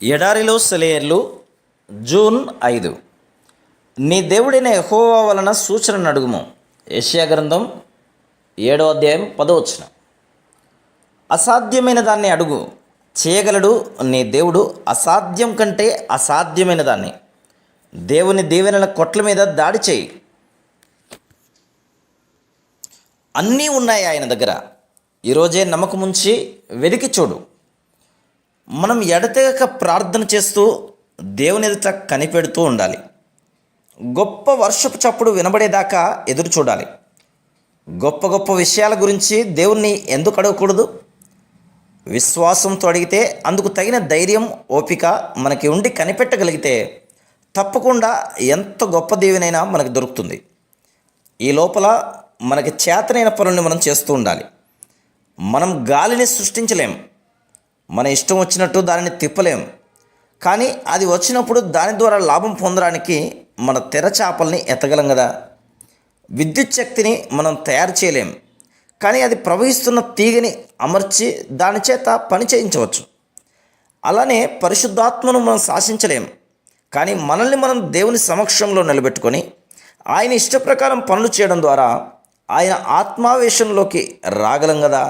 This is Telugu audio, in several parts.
ఎడారిలో సెలయేర్లు జూన్ 5. నీ దేవుడైన యెహోవా వలన సూచనను అడుగుము. యెషయా గ్రంథం 7వ అధ్యాయం 10వ వచనం. అసాధ్యమైన దాన్ని అడుగు, చేయగలడు నీ దేవుడు. అసాధ్యం కంటే అసాధ్యమైన దాన్ని, దేవుని దీవెనల కొట్ల మీద దాడి చేయి. అన్నీ ఉన్నాయి ఆయన దగ్గర. ఈరోజే నమ్మకముంచి వెతికి చూడు. మనం ఎడతెగక ప్రార్థన చేస్తూ దేవుని ఎదుట కనిపెడుతూ ఉండాలి. గొప్ప వర్షపు చప్పుడు వినబడేదాకా ఎదురు చూడాలి. గొప్ప గొప్ప విషయాల గురించి దేవుణ్ణి ఎందుకు అడగకూడదు? విశ్వాసంతో అడిగితే అందుకు తగిన ధైర్యం, ఓపిక మనకి ఉండి కనిపెట్టగలిగితే తప్పకుండా ఎంత గొప్ప దీవెనైనా మనకు దొరుకుతుంది. ఈ లోపల మనకి చేతనైన పనుల్ని మనం చేస్తూ ఉండాలి. మనం గాలిని సృష్టించలేం, మన ఇష్టం వచ్చినట్టు దానిని తిప్పలేం. కానీ అది వచ్చినప్పుడు దాని ద్వారా లాభం పొందడానికి మన తెరచాపల్ని ఎత్తగలం కదా. విద్యుత్ శక్తిని మనం తయారు చేయలేం, కానీ అది ప్రవహిస్తున్న తీగని అమర్చి దాని చేత పని చేయించవచ్చు. అలానే పరిశుద్ధాత్మను మనం శాసించలేం, కానీ మనల్ని మనం దేవుని సమక్షంలో నిలబెట్టుకొని ఆయన ఇష్టప్రకారం పనులు చేయడం ద్వారా ఆయన ఆత్మావేశంలోకి రాగలం కదా.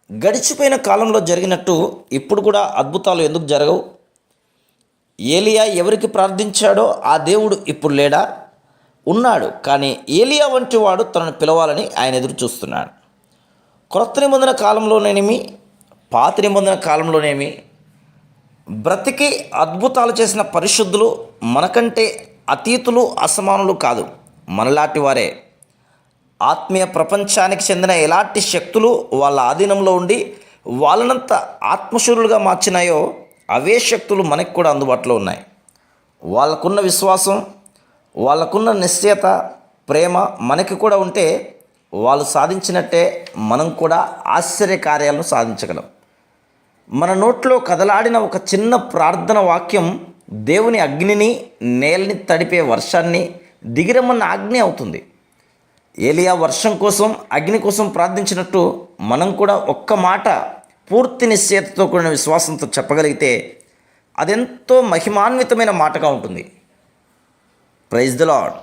గడిచిపోయిన కాలంలో జరిగినట్టు ఇప్పుడు కూడా అద్భుతాలు ఎందుకు జరగవు? ఏలియా ఎవరికి ప్రార్థించాడో ఆ దేవుడు ఇప్పుడు లేడా? ఉన్నాడు, కానీ ఏలియా వంటి వాడు తనను పిలవాలని ఆయన ఎదురు చూస్తున్నాడు. క్రొత్త నిబంధన కాలంలోనేమి పాత నిబంధన కాలంలోనేమి బ్రతికి అద్భుతాలు చేసిన పరిశుద్ధులు మనకంటే అతీతులు, అసమానులు కాదు, మనలాంటి వారే. ఆత్మీయ ప్రపంచానికి చెందిన ఎలాంటి శక్తులు వాళ్ళ ఆధీనంలో ఉండి వాళ్ళనంత ఆత్మశూరులుగా మార్చినాయో అవే శక్తులు మనకు కూడా అందుబాటులో ఉన్నాయి. వాళ్ళకున్న విశ్వాసం, వాళ్ళకున్న నిశ్చయత, ప్రేమ మనకి కూడా ఉంటే వాళ్ళు సాధించినట్టే మనం కూడా ఆశ్చర్య కార్యాలను సాధించగలం. మన నోట్లో కదలాడిన ఒక చిన్న ప్రార్థన వాక్యం దేవుని అగ్నిని, నేలని తడిపే వర్షాన్ని దిగిరమ్మన్న ఆజ్ఞ అవుతుంది. ఏలియా వర్షం కోసం, అగ్ని కోసం ప్రార్థించినట్టు మనం కూడా ఒక్క మాట పూర్తి నిశ్చయతతో కూడిన విశ్వాసంతో చెప్పగలిగితే అదెంతో మహిమాన్వితమైన మాటగా ఉంటుంది. Praise the lord.